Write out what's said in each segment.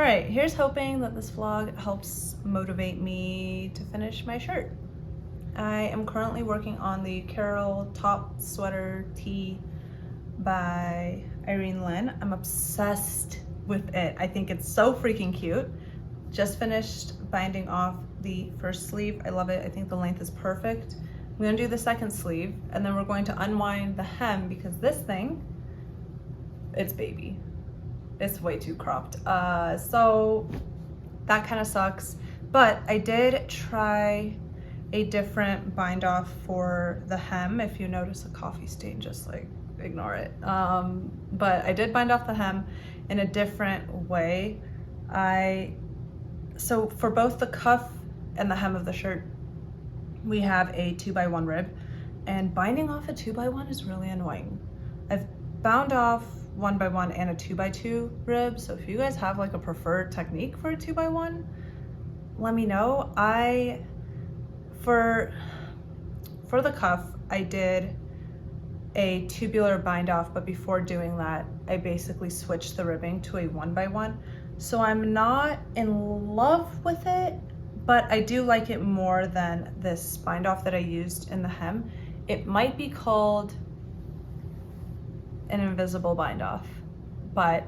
All right, here's hoping that this vlog helps motivate me to finish my shirt. I am currently working on the Carol top sweater tee by Irene Lynn. I'm obsessed with it. I think it's so freaking cute. Just finished binding off the first sleeve. I love it. I think the length is perfect. I'm gonna do the second sleeve and then we're going to unwind the hem because this thing, it's baby. It's way too cropped. So that kind of sucks. But I did try a different bind off for the hem. If you notice a coffee stain, just like ignore it. But I did bind off the hem in a different way. So for both the cuff and the hem of the shirt, we have a 2x1 rib, and binding off a 2x1 is really annoying. I've bound off 1x1 and a 2x2 rib, so if you guys have like a preferred technique for a 2x1, let me know. For the cuff, I did a tubular bind off, but before doing that, I basically switched the ribbing to a 1x1. So I'm not in love with it, but I do like it more than this bind off that I used in the hem. It might be called an invisible bind off, but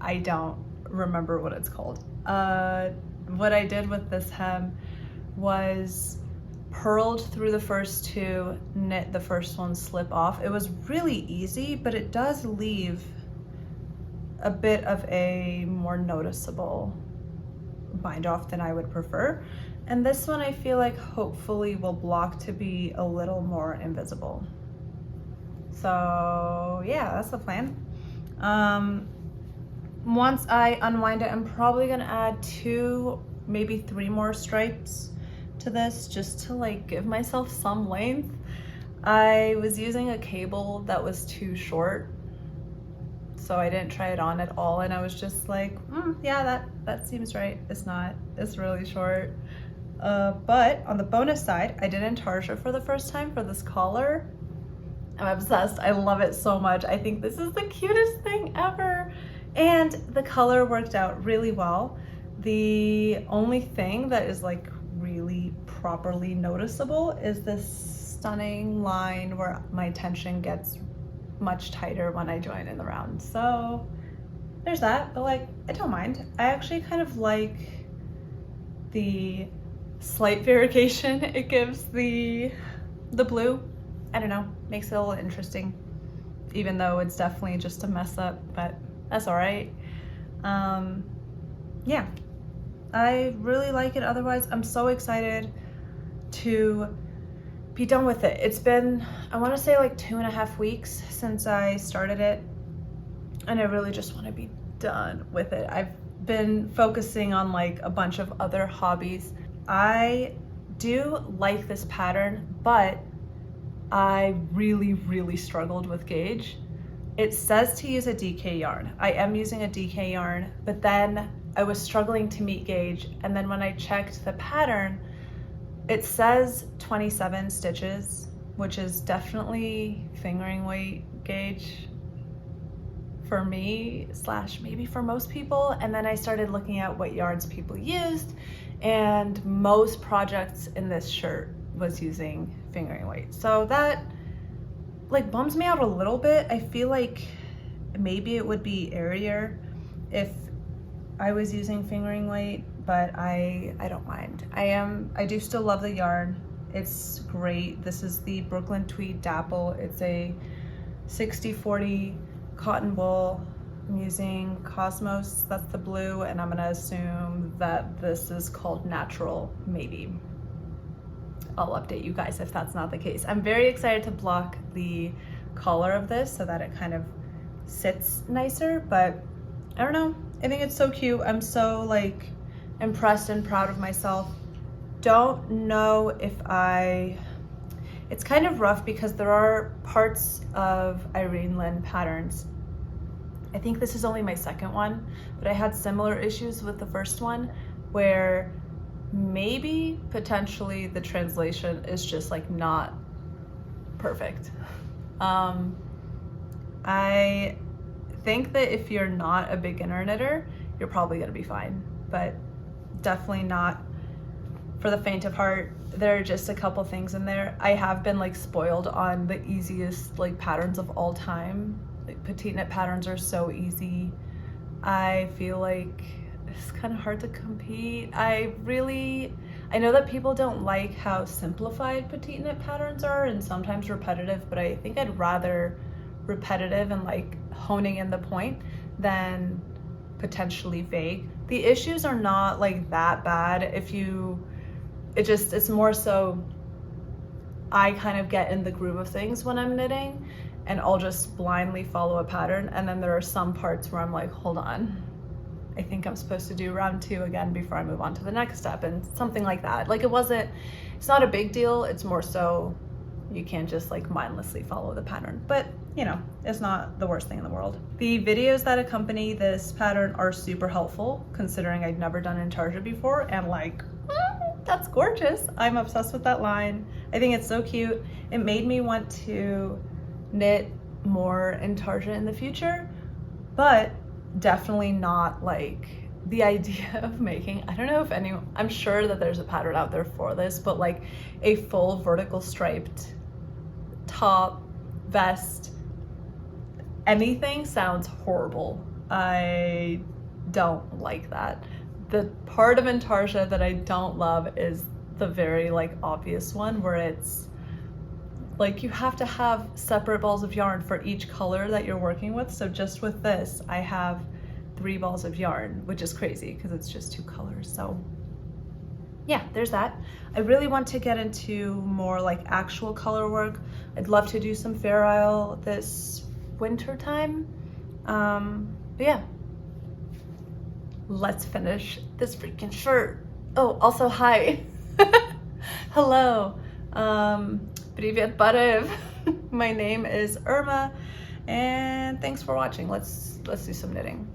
I don't remember what it's called. What I did with this hem was purled through the first two, knit the first one, slip off. It was really easy, but it does leave a bit of a more noticeable bind off than I would prefer. And this one I feel like hopefully will block to be a little more invisible. So yeah, that's the plan. Once I unwind it, I'm probably gonna add 2, maybe 3 more stripes to this just to like give myself some length. I was using a cable that was too short, so I didn't try it on at all, and I was just like, yeah, that seems right. It's not, it's really short. But on the bonus side, I did intarsia for the first time for this collar. I'm obsessed. I love it so much. I think this is the cutest thing ever. And the color worked out really well. The only thing that is like really properly noticeable is this stunning line where my tension gets much tighter when I join in the round. So there's that, but like, I don't mind. I actually kind of like the slight variegation it gives the blue. I don't know, makes it a little interesting, even though it's definitely just a mess up, but that's all right. Yeah, I really like it. Otherwise, I'm so excited to be done with it. It's been, I want to say like 2.5 weeks since I started it, and I really just want to be done with it. I've been focusing on like a bunch of other hobbies. I do like this pattern, but I really struggled with gauge. It says to use a DK yarn. I am using a DK yarn, but then I was struggling to meet gauge, and then when I checked the pattern, it says 27 stitches, which is definitely fingering weight gauge for me / maybe for most people. And then I started looking at what yarns people used, and most projects in this shirt was using fingering weight. So that like bums me out a little bit. I feel like maybe it would be airier if I was using fingering weight, but I don't mind. I do still love the yarn. It's great. This is the Brooklyn Tweed Dapple. It's a 60/40 cotton wool. I'm using Cosmos, that's the blue, and I'm gonna assume that this is called Natural, maybe. I'll update you guys if that's not the case. I'm very excited to block the collar of this so that it kind of sits nicer, but I don't know. I think it's so cute. I'm so like impressed and proud of myself. Don't know if it's kind of rough because there are parts of Irene Lynn patterns. I think this is only my second one, but I had similar issues with the first one where maybe potentially the translation is just like not perfect. I think that if you're not a beginner knitter, you're probably gonna be fine, but definitely not for the faint of heart. There are just a couple things in there. I have been like spoiled on the easiest like patterns of all time. Like petite knit patterns are so easy. I feel like it's kind of hard to compete. I know that people don't like how simplified petite knit patterns are and sometimes repetitive, but I think I'd rather repetitive and like honing in the point than potentially vague. The issues are not like that bad it's more so I kind of get in the groove of things when I'm knitting and I'll just blindly follow a pattern, and then there are some parts where I'm like, hold on, I think I'm supposed to do round 2 again before I move on to the next step, and something like that. Like it's not a big deal, it's more so you can't just like mindlessly follow the pattern, but you know, it's not the worst thing in the world. The videos that accompany this pattern are super helpful considering I'd never done Intarsia before, and like, that's gorgeous. I'm obsessed with that line. I think it's so cute. It made me want to knit more Intarsia in the future, but definitely not like the idea of making, I don't know if anyone, I'm sure that there's a pattern out there for this, but like a full vertical striped top, vest, anything sounds horrible. I don't like that. The part of Intarsia that I don't love is the very like obvious one where it's like you have to have separate balls of yarn for each color that you're working with. So just with this, I have 3 balls of yarn, which is crazy because it's just 2 colors. So yeah, there's that. I really want to get into more like actual color work. I'd love to do some Fair Isle this winter time. But yeah, let's finish this freaking shirt. Oh, also hi. Hello. Привет, Barev. My name is Irma, and thanks for watching. Let's do some knitting.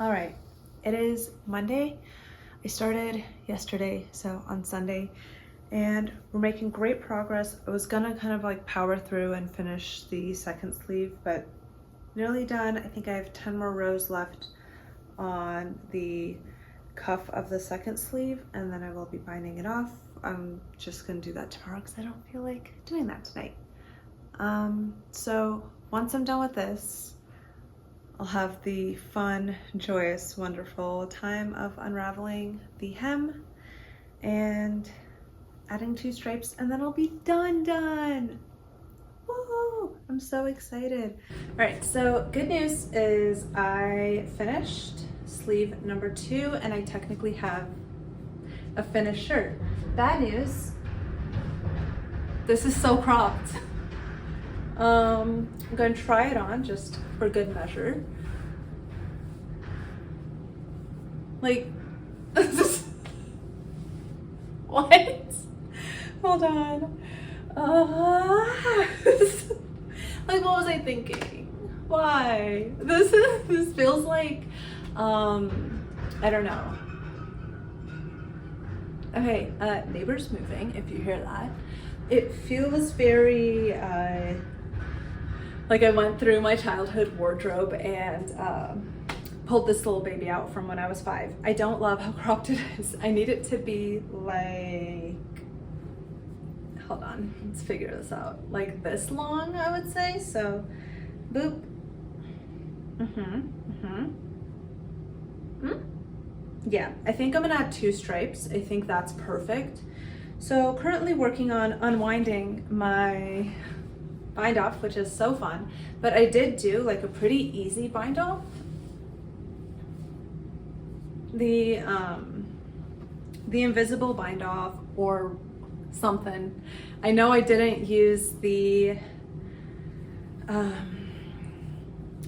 All right, it is Monday. I started yesterday, so on Sunday, and we're making great progress. I was gonna kind of like power through and finish the second sleeve, but nearly done. I think I have 10 more rows left on the cuff of the second sleeve, and then I will be binding it off. I'm just gonna do that tomorrow because I don't feel like doing that tonight. So once I'm done with this, I'll have the fun, joyous, wonderful time of unraveling the hem and adding 2 stripes, and then I'll be done. Woo! I'm so excited. All right, so good news is I finished sleeve number 2 and I technically have a finished shirt. Bad news, this is so cropped. I'm going to try it on just for good measure. Like, what? Hold on. Like, what was I thinking? Why? This feels like, I don't know. Okay, neighbor's moving, if you hear that. It feels very, like I went through my childhood wardrobe and pulled this little baby out from when I was 5. I don't love how cropped it is. I need it to be like, hold on, let's figure this out. Like this long, I would say. So, boop. Yeah, I think I'm gonna add 2 stripes. I think that's perfect. So currently working on unwinding my bind off, which is so fun, but I did do like a pretty easy bind off. The invisible bind off or something. I know I didn't use the, I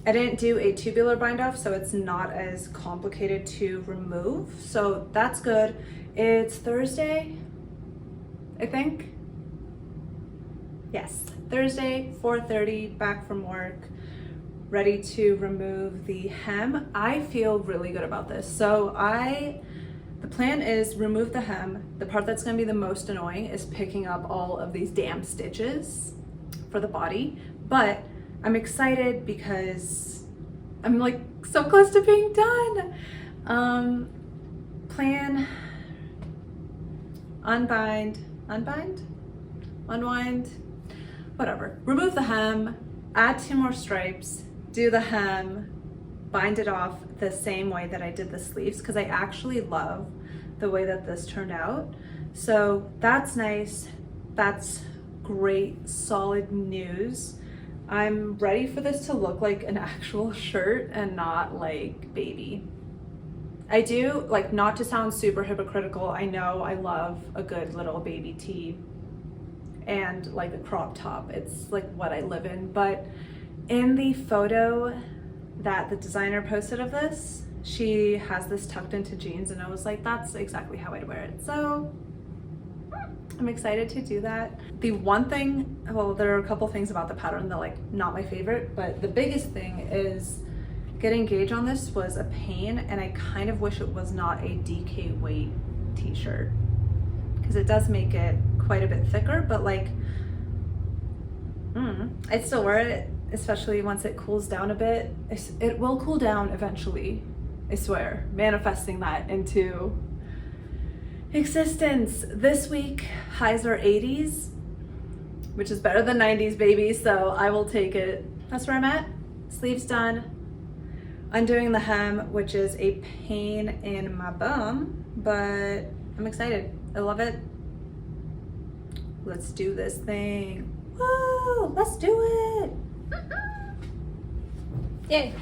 didn't do a tubular bind off, so it's not as complicated to remove. So that's good. It's Thursday, I think. Yes, Thursday, 4:30, back from work, ready to remove the hem. I feel really good about this. So the plan is remove the hem. The part that's gonna be the most annoying is picking up all of these damn stitches for the body. But I'm excited because I'm like so close to being done. Plan, unwind, whatever. Remove the hem, add 2 more stripes, do the hem, bind it off the same way that I did the sleeves because I actually love the way that this turned out. So that's nice. That's great, solid news. I'm ready for this to look like an actual shirt and not like baby. I do, like, not to sound super hypocritical, I know I love a good little baby tee and like a crop top. It's like what I live in, but in the photo that the designer posted of this, she has this tucked into jeans and I was like, that's exactly how I'd wear it. So I'm excited to do that. The one thing, well, there are a couple things about the pattern that like not my favorite, but the biggest thing is getting gauge on this was a pain, and I kind of wish it was not a DK weight t-shirt because it does make it quite a bit thicker, but like I'd still wear it, especially once it cools down a bit. It will cool down eventually, I swear, manifesting that into existence. This week highs are 80s, which is better than 90s, baby, so I will take it. That's where I'm at. Sleeves done. Undoing the hem, which is a pain in my bum, but I'm excited. I love it. Let's do this thing. Whoa, let's do it. Yay.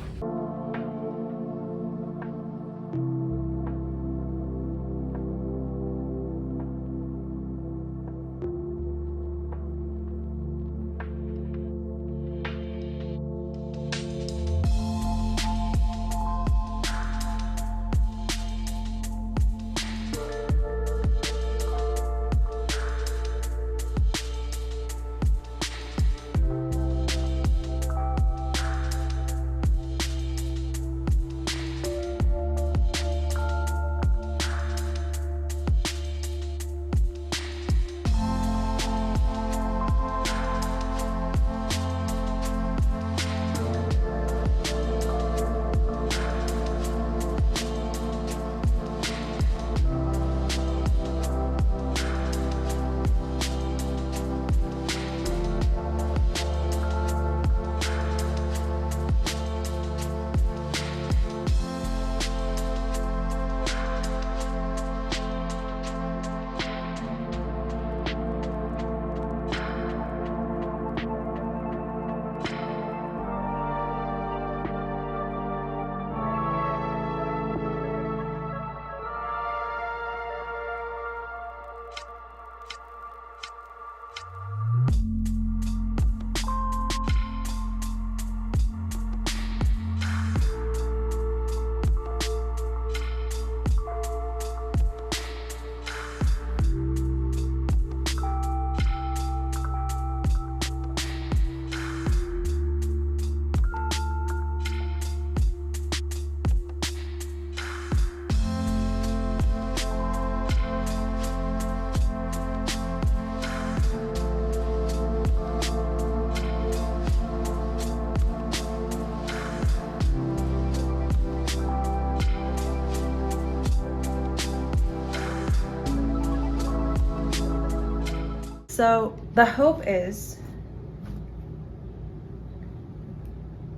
So the hope is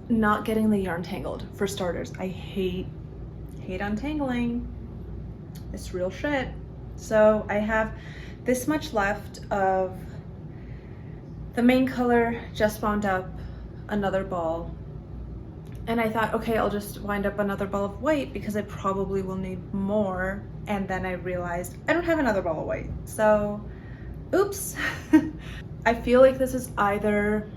not getting the yarn tangled, for starters. I hate untangling. It's real shit. So I have this much left of the main color, just wound up another ball. And I thought, okay, I'll just wind up another ball of white because I probably will need more. And then I realized I don't have another ball of white. So, oops. I feel like this is either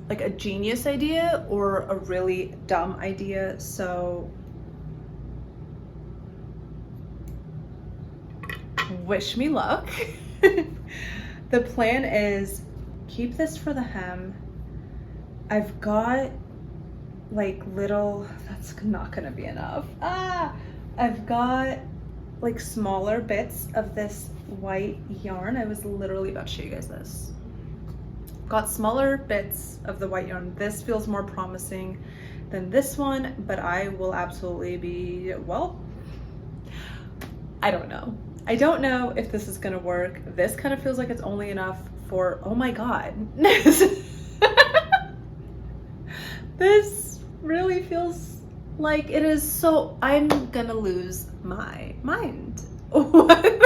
like a genius idea or a really dumb idea. So, wish me luck. The plan is keep this for the hem. I've got like little, that's not gonna be enough. I've got like smaller bits of this white yarn. I was literally about to show you guys this. Got smaller bits of the white yarn. This feels more promising than this one, but I will absolutely be, well, I don't know. I don't know if this is gonna work. This kind of feels like it's only enough for, oh my God. This really feels like it is so, I'm gonna lose my mind. What?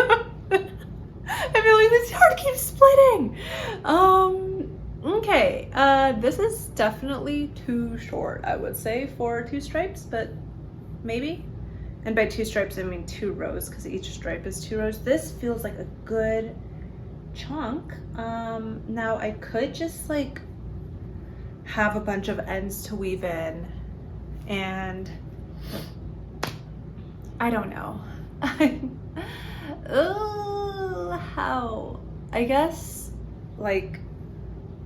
I feel like this yarn keeps splitting. Okay, this is definitely too short, I would say, for 2 stripes, but maybe. And by 2 stripes, I mean 2 rows, because each stripe is 2 rows. This feels like a good chunk. Now I could just like have a bunch of ends to weave in, and I don't know. How? I guess, like,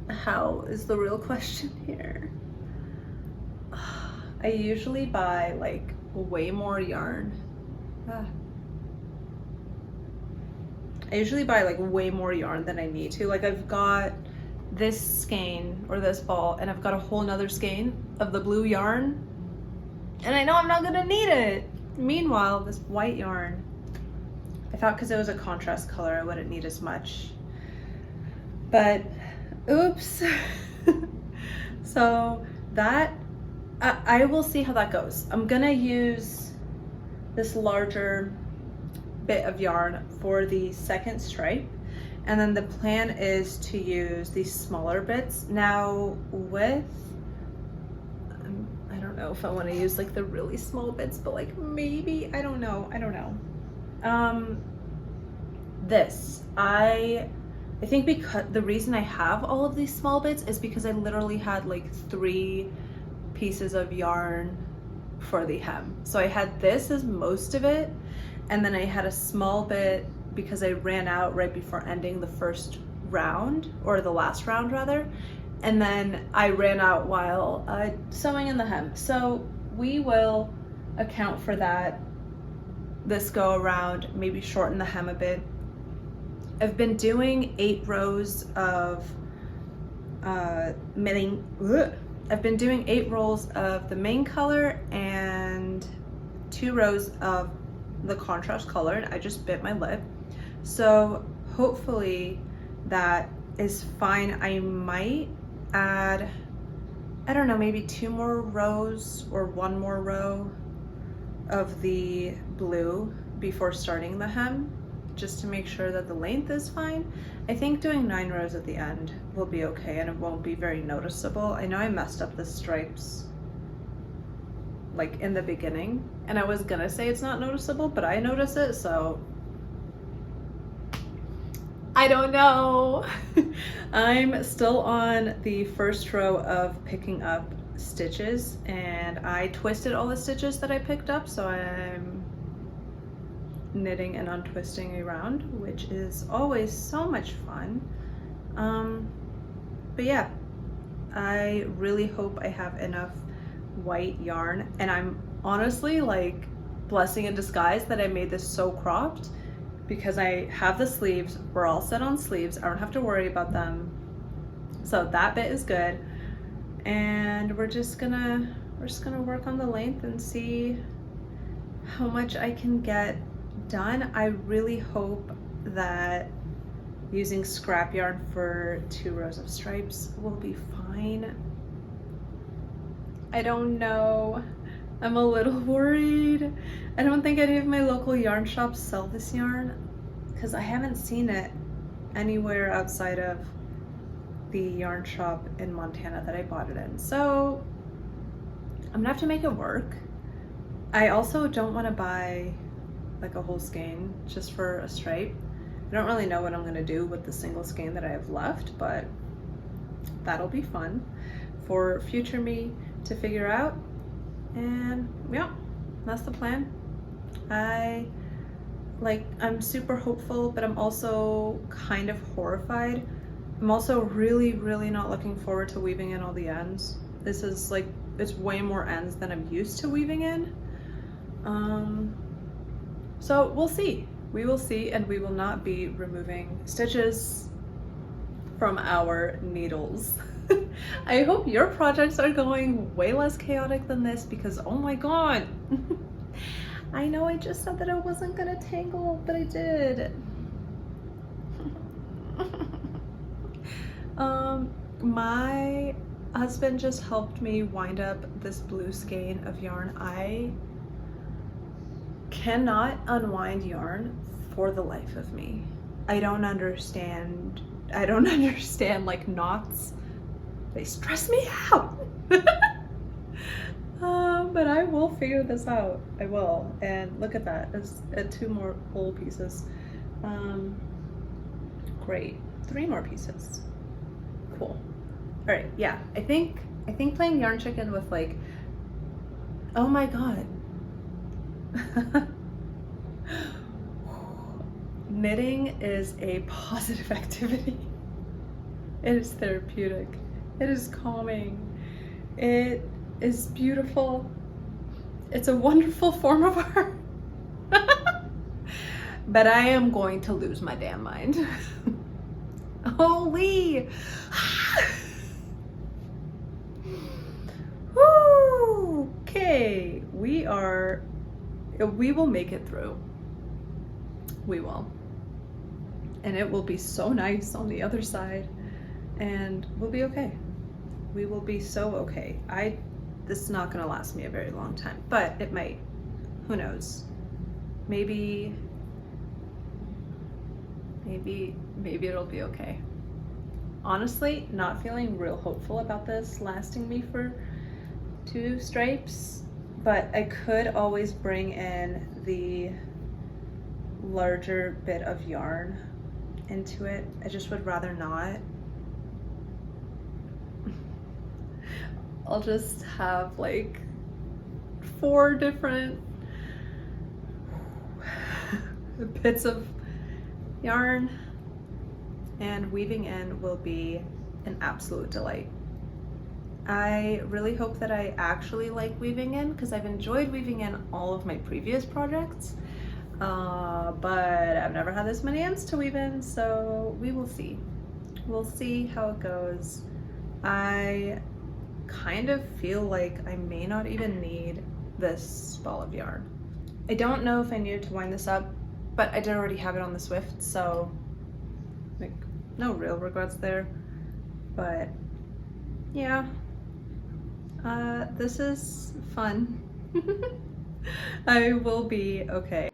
how is the real question here. I usually buy like way more yarn. I usually buy like way more yarn than I need to. Like I've got this skein or this ball, and I've got a whole nother skein of the blue yarn, and I know I'm not gonna need it. Meanwhile, this white yarn, I thought because it was a contrast color I wouldn't need as much, but oops. So that, I will see how that goes. I'm gonna use this larger bit of yarn for the second stripe, and then the plan is to use these smaller bits. Now with, I don't know if I want to use like the really small bits, but like maybe, I don't know. This, I think because the reason I have all of these small bits is because I literally had like 3 pieces of yarn for the hem. So I had this as most of it, and then I had a small bit because I ran out right before ending the first round, or the last round rather, and then I ran out while sewing in the hem. So we will account for that this go around, maybe shorten the hem a bit. I've been doing 8 rows of I've been doing 8 rolls of the main color and 2 rows of the contrast color, and I just bit my lip. So hopefully that is fine. I might add, I don't know, maybe 2 more rows or 1 more row of the blue before starting the hem, just to make sure that the length is fine. I think doing 9 rows at the end will be okay, and it won't be very noticeable. I know I messed up the stripes like in the beginning, and I was gonna say it's not noticeable, but I notice it, so I don't know. I'm still on the first row of picking up stitches, and I twisted all the stitches that I picked up, so I'm knitting and untwisting around, which is always so much fun. But yeah, I really hope I have enough white yarn, and I'm honestly like blessing in disguise that I made this so cropped, because I have the sleeves. We're all set on sleeves. I don't have to worry about them, so that bit is good. And we're just gonna work on the length and see how much I can get done. I really hope that using scrap yarn for 2 rows of stripes will be fine. I don't know. I'm a little worried. I don't think any of my local yarn shops sell this yarn because I haven't seen it anywhere outside of the yarn shop in Montana that I bought it in. So I'm gonna have to make it work. I also don't want to buy like a whole skein just for a stripe. I don't really know what I'm gonna do with the single skein that I have left, but that'll be fun for future me to figure out. And yeah, that's the plan. I'm super hopeful, but I'm also kind of horrified. I'm also really, really not looking forward to weaving in all the ends. This is like, it's way more ends than I'm used to weaving in. So we'll see. We will see, and we will not be removing stitches from our needles. I hope your projects are going way less chaotic than this because oh my god. I know I just said that I wasn't gonna tangle, but I did. My husband just helped me wind up this blue skein of yarn. I cannot unwind yarn for the life of me. I don't understand like knots. They stress me out. But I will figure this out. I will. And look at that. It's 2 more whole pieces. Great. 3 more pieces. Cool. All right. Yeah. I think playing yarn chicken with like, oh my god. Knitting is a positive activity. It is therapeutic. It is calming. It is beautiful. It's a wonderful form of art. But I am going to lose my damn mind. Holy! Woo! Okay, we will make it through. We will. And it will be so nice on the other side. And we'll be okay. We will be so okay. This is not gonna last me a very long time, but it might. Who knows? Maybe it'll be okay. Honestly, not feeling real hopeful about this lasting me for 2 stripes, but I could always bring in the larger bit of yarn into it. I just would rather not. I'll just have like 4 different bits of yarn, and weaving in will be an absolute delight. I really hope that I actually like weaving in because I've enjoyed weaving in all of my previous projects, but I've never had this many ends to weave in, so we will see. We'll see how it goes. I kind of feel like I may not even need this ball of yarn. I don't know if I needed to wind this up, but I did already have it on the Swift, so like no real regrets there. But yeah, this is fun. I will be okay.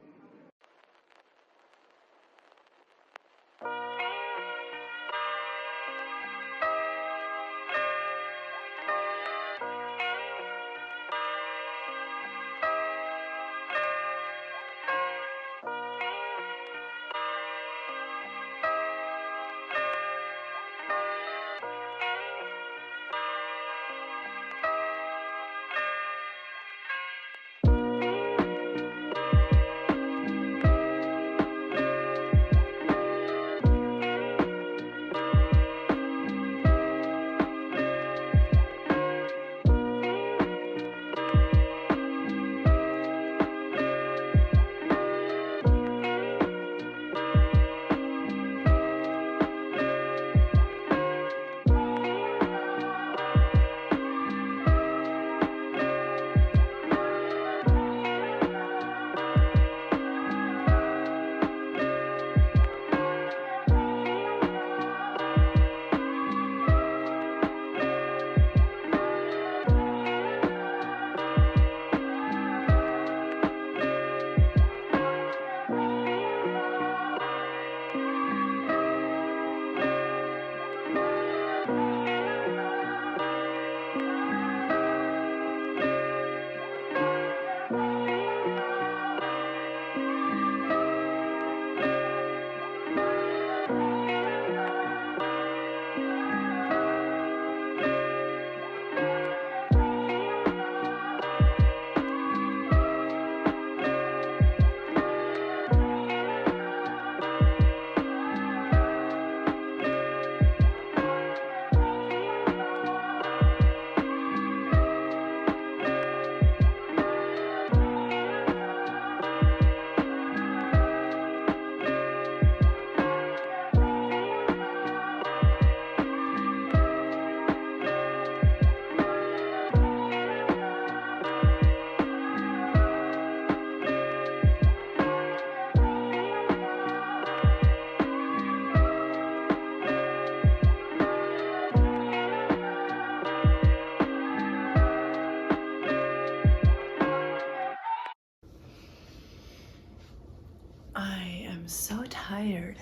I am so tired.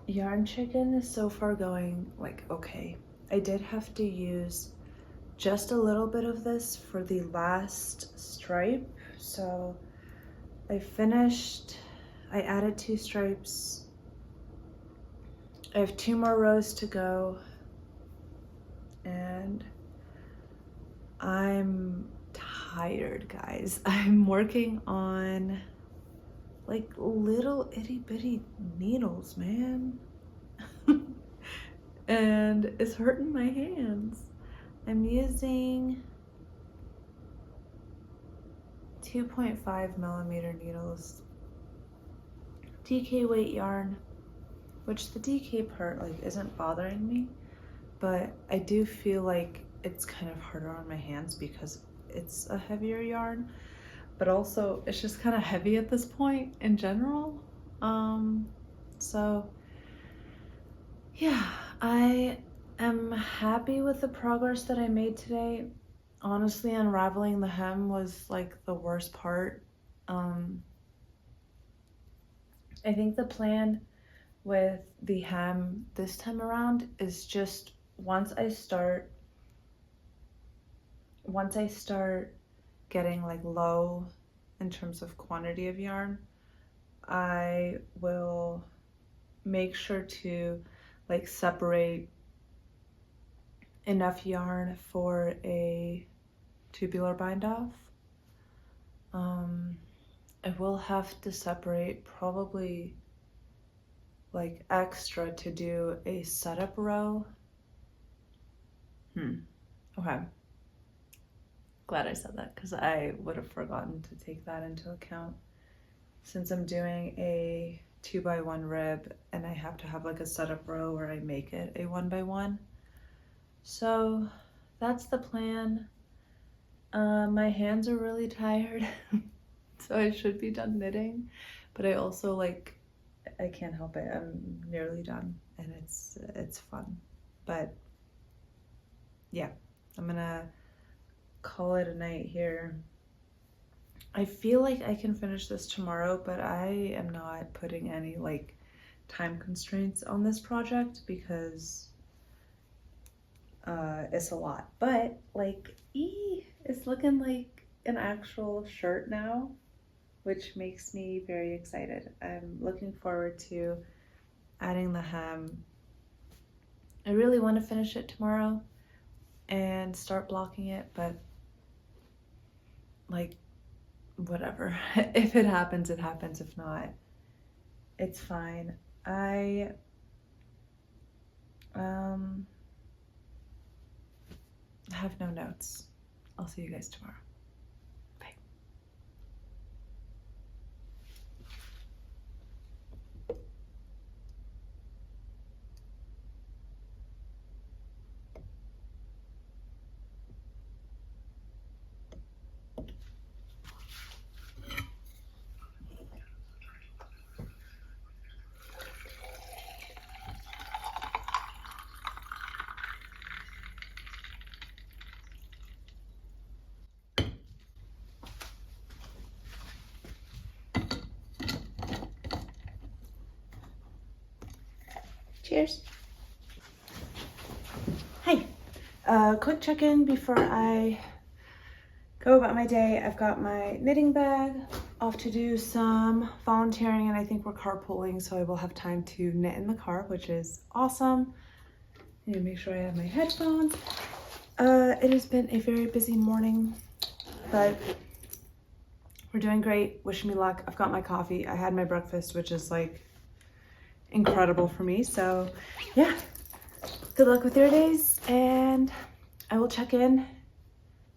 Yarn chicken is so far going like okay. I did have to use just a little bit of this for the last stripe. So I added 2 stripes. I have 2 more rows to go. And I'm tired, guys. I'm working on like little itty bitty needles, man. And it's hurting my hands. I'm using 2.5 millimeter needles, DK weight yarn, which the DK part like isn't bothering me, but I do feel like it's kind of harder on my hands because it's a heavier yarn, but also it's just kind of heavy at this point in general. So yeah, I am happy with the progress that I made today. Honestly, unraveling the hem was like the worst part. I think the plan with the hem this time around is just once I start getting like low in terms of quantity of yarn, I will make sure to like separate enough yarn for a tubular bind off. I will have to separate probably like extra to do a setup row. Okay. Glad I said that because I would have forgotten to take that into account. Since I'm doing a 2x1 rib and I have to have like a setup row where I make it a 1x1. So that's the plan. My hands are really tired, so I should be done knitting, but I also like, I can't help it. I'm nearly done and it's fun. But yeah, I'm gonna call it a night here. I feel like I can finish this tomorrow, but I am not putting any like time constraints on this project because it's a lot. But like, it's looking like an actual shirt now, which makes me very excited. I'm looking forward to adding the hem. I really want to finish it tomorrow and start blocking it, but like whatever. If it happens, it happens. If not, it's fine. I have no notes. I'll see you guys tomorrow. Bye. Cheers. Hi. Quick check-in before I go about my day. I've got my knitting bag, off to do some volunteering, and I think we're carpooling, so I will have time to knit in the car, which is awesome. I need to make sure I have my headphones. It has been a very busy morning, but we're doing great. Wish me luck. I've got my coffee. I had my breakfast, which is like incredible for me. So yeah, good luck with your days, and I will check in.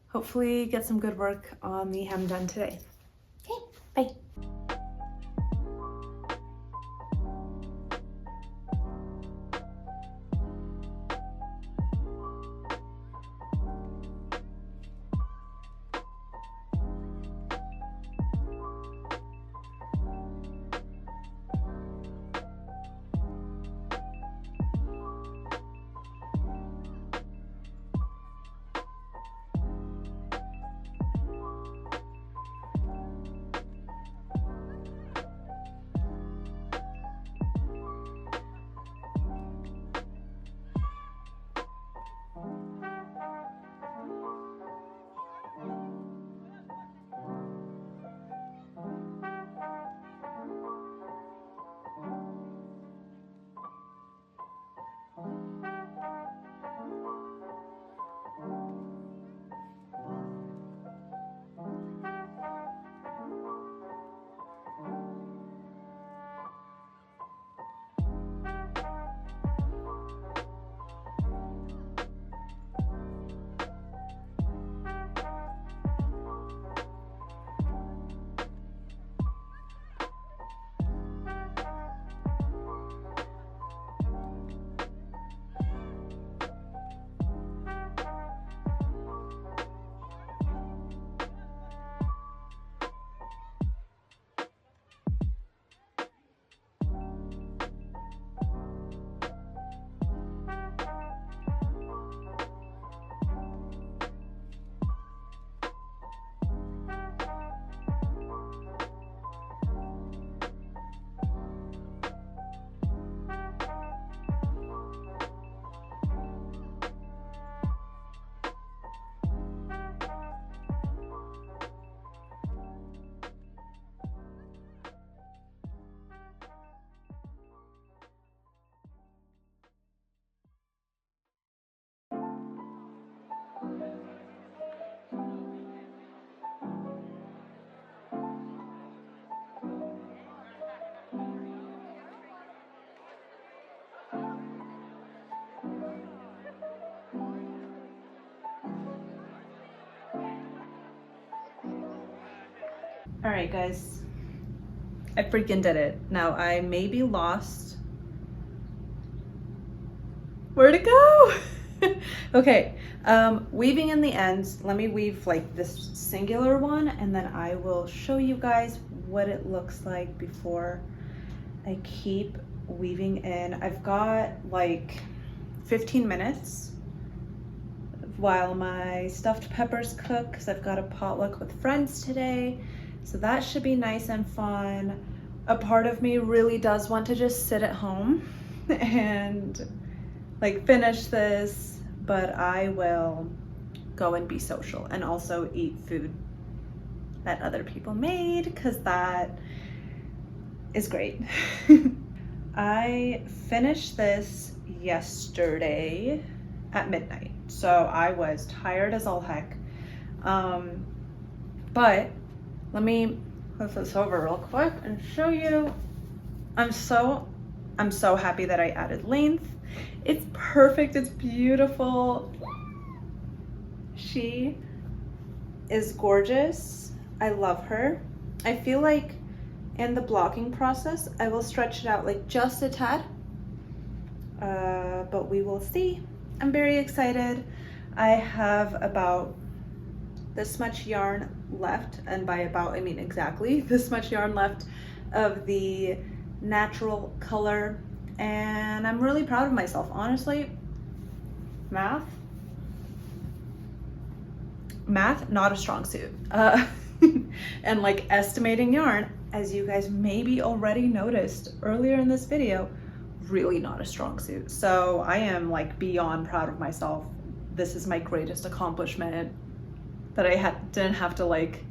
Hopefully get some good work on the hem done today. Okay, bye. All right, guys, I freaking did it. Now I may be lost. Where'd it go? Okay, weaving in the ends. Let me weave like this singular one, and then I will show you guys what it looks like before I keep weaving in. I've got like 15 minutes while my stuffed peppers cook, because I've got a potluck with friends today. So that should be nice and fun. A part of me really does want to just sit at home and like finish this, but I will go and be social and also eat food that other people made, because that is great. I finished this yesterday at midnight, so I was tired as all heck. But let me flip this over real quick and show you. I'm so happy that I added length. It's perfect, it's beautiful. She is gorgeous. I love her. I feel like in the blocking process, I will stretch it out like just a tad, but we will see. I'm very excited. I have about this much yarn left, and by about, I mean exactly this much yarn left of the natural color, and I'm really proud of myself, honestly. Math, not a strong suit. And like estimating yarn, as you guys maybe already noticed earlier in this video, really not a strong suit. So I am like beyond proud of myself. This is my greatest accomplishment, that I didn't have to like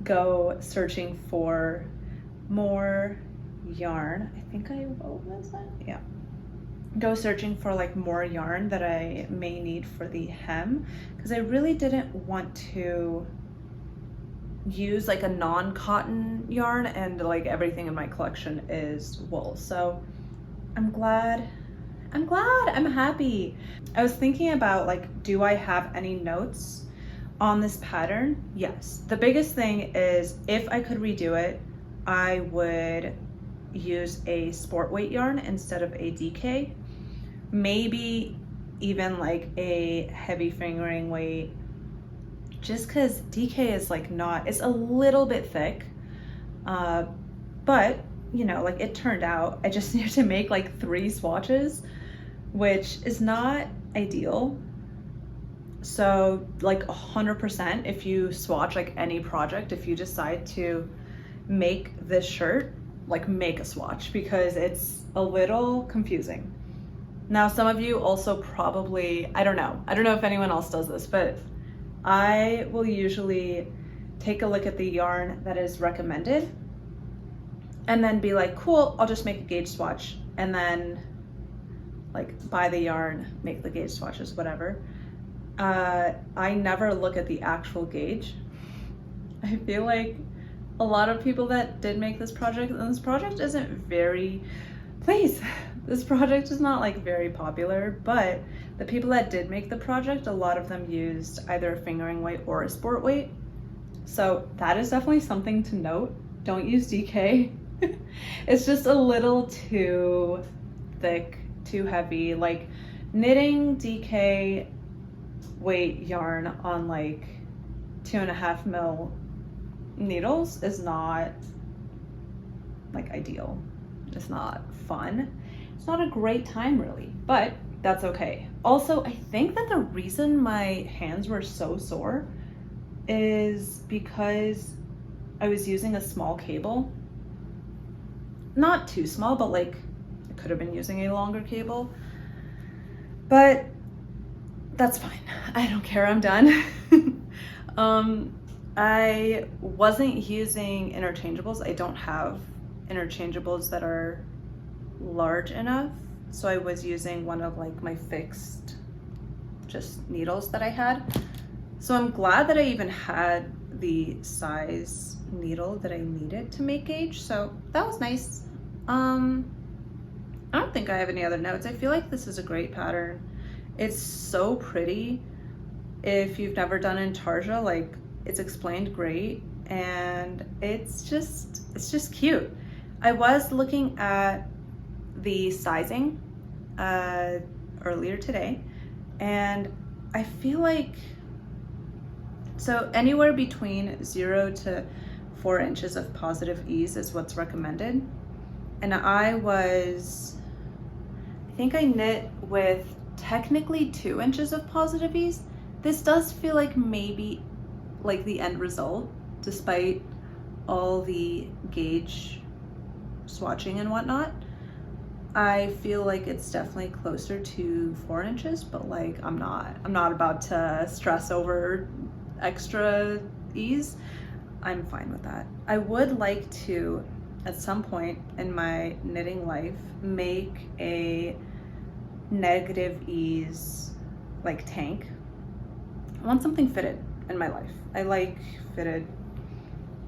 go searching for more yarn. I think what was that? Yeah. Go searching for like more yarn that I may need for the hem, because I really didn't want to use like a non-cotton yarn, and like everything in my collection is wool. So I'm glad, I'm happy. I was thinking about like, do I have any notes on this pattern? Yes. The biggest thing is, if I could redo it, I would use a sport weight yarn instead of a DK. Maybe even like a heavy fingering weight, just because DK is like not, it's a little bit thick, but you know, like it turned out, I just needed to make like 3 swatches, which is not ideal. So like 100%, if you swatch like any project, if you decide to make this shirt, like make a swatch, because it's a little confusing. Now, some of you also probably, I don't know if anyone else does this, but I will usually take a look at the yarn that is recommended and then be like, cool, I'll just make a gauge swatch, and then like buy the yarn, make the gauge swatches, whatever. I never look at the actual gauge. I feel like a lot of people that did make this project, and this project isn't very, this project is not like very popular, but the people that did make the project, a lot of them used either a fingering weight or a sport weight. So that is definitely something to note. Don't use DK. It's just a little too thick, too heavy. Like knitting DK weight yarn on like 2.5 mil needles is not like ideal. It's not fun. It's not a great time really, but that's okay. Also, I think that the reason my hands were so sore is because I was using a small cable. Not too small, but like I could have been using a longer cable, but that's fine. I don't care, I'm done. I wasn't using interchangeables. I don't have interchangeables that are large enough. So I was using one of like my fixed just needles that I had. So I'm glad that I even had the size needle that I needed to make gauge. So that was nice. I don't think I have any other notes. I feel like this is a great pattern. It's so pretty. If you've never done intarsia, like it's explained great. and it's just cute. I was looking at the sizing earlier today, and I feel like, so anywhere between 0 to 4 inches of positive ease is what's recommended. And I think I knit with technically 2 inches of positive ease. This does feel like maybe like the end result, despite all the gauge swatching and whatnot. I feel like it's definitely closer to 4 inches, but like I'm not about to stress over extra ease. I'm fine with that. I would like to, at some point in my knitting life, make a negative ease like tank. I want something fitted in my life. I like fitted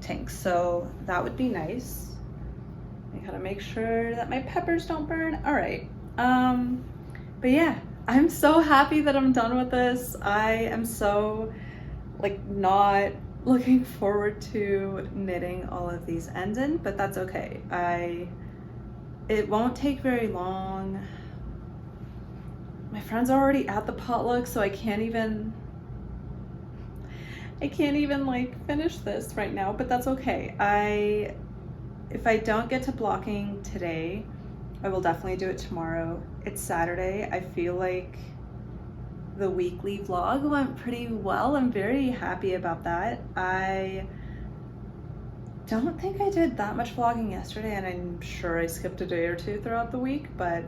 tanks, so that would be nice. I gotta make sure that my peppers don't burn. All right, but yeah, I'm so happy that I'm done with this. I am so like not looking forward to knitting all of these ends in, but that's okay. It won't take very long. My friends are already at the potluck, so I can't even like finish this right now, but that's okay. If I don't get to blocking today, I will definitely do it tomorrow. It's Saturday. I feel like the weekly vlog went pretty well. I'm very happy about that. I don't think I did that much vlogging yesterday, and I'm sure I skipped a day or two throughout the week, but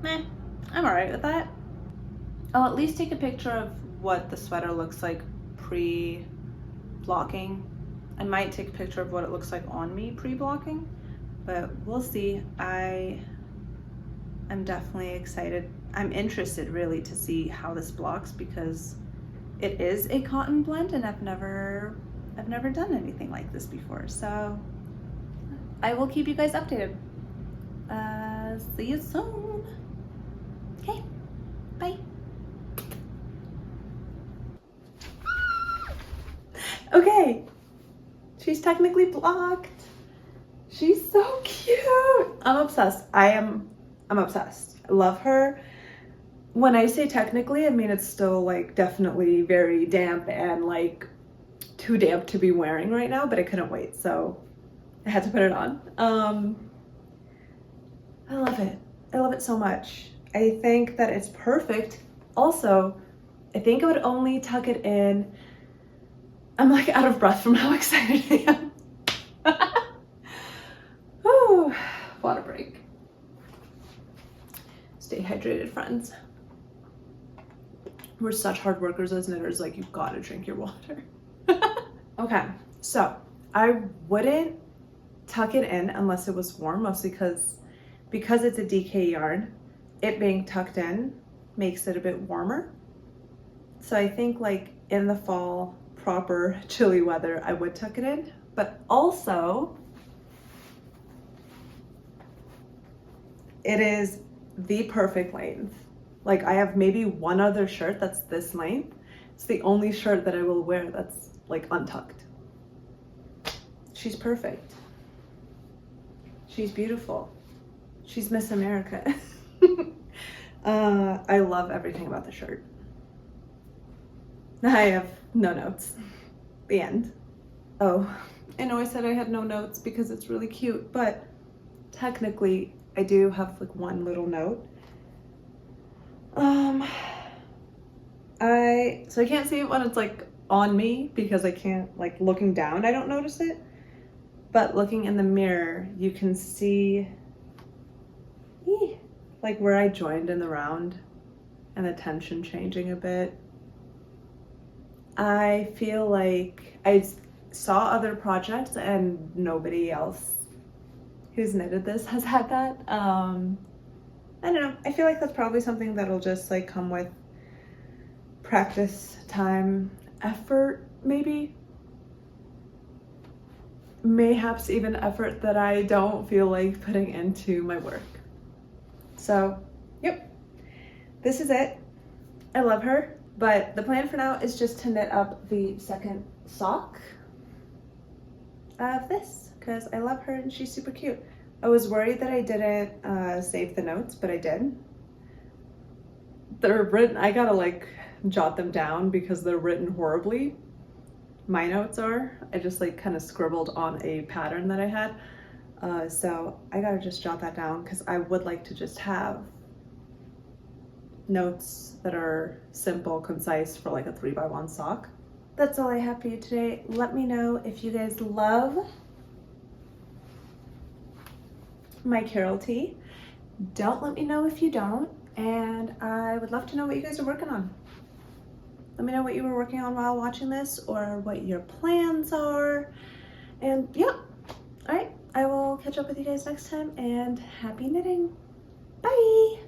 I'm all right with that. I'll at least take a picture of what the sweater looks like pre-blocking. I might take a picture of what it looks like on me pre-blocking, but we'll see. I'm definitely excited. I'm interested really to see how this blocks, because it is a cotton blend and I've never done anything like this before. So I will keep you guys updated. See you soon. Okay, bye. Okay. She's technically blocked. She's so cute. I'm obsessed. I'm obsessed. I love her. When I say technically, I mean it's still like definitely very damp and like too damp to be wearing right now, but I couldn't wait, so I had to put it on. I love it. I love it so much. I think that it's perfect. Also, I think I would only tuck it in. I'm like out of breath from how excited I am. Whew, water break. Stay hydrated, friends. We're such hard workers as knitters, like you've got to drink your water. Okay, so I wouldn't tuck it in unless it was warm, mostly because it's a DK yarn, it being tucked in makes it a bit warmer. So I think like in the fall, proper chilly weather, I would tuck it in, but also it is the perfect length. Like I have maybe one other shirt that's this length. It's the only shirt that I will wear that's like untucked. She's perfect. She's beautiful. She's Miss America. I love everything about the shirt. I have no notes. The end. Oh, I know I said I had no notes because it's really cute, but technically I do have like one little note. So I can't see it when it's like on me because I can't, like looking down, I don't notice it. But looking in the mirror, you can see like where I joined in the round and the tension changing a bit. I feel like I saw other projects and nobody else who's knitted this has had that. I don't know. I feel like that's probably something that'll just like come with practice, time, effort, maybe. Mayhaps even effort that I don't feel like putting into my work. So, yep. This is it. I love her, but the plan for now is just to knit up the second sock of this because I love her and she's super cute. I was worried that I didn't save the notes, but I did. They're written, I gotta like jot them down because they're written horribly. My notes are. I just like kind of scribbled on a pattern that I had. So I gotta just jot that down because I would like to just have notes that are simple, concise for like a 3x1 sock. That's all I have for you today. Let me know if you guys love my Carol tea. Don't let me know if you don't. And I would love to know what you guys are working on. Let me know what you were working on while watching this or what your plans are. And yeah, all right, I will catch up with you guys next time and happy knitting. Bye.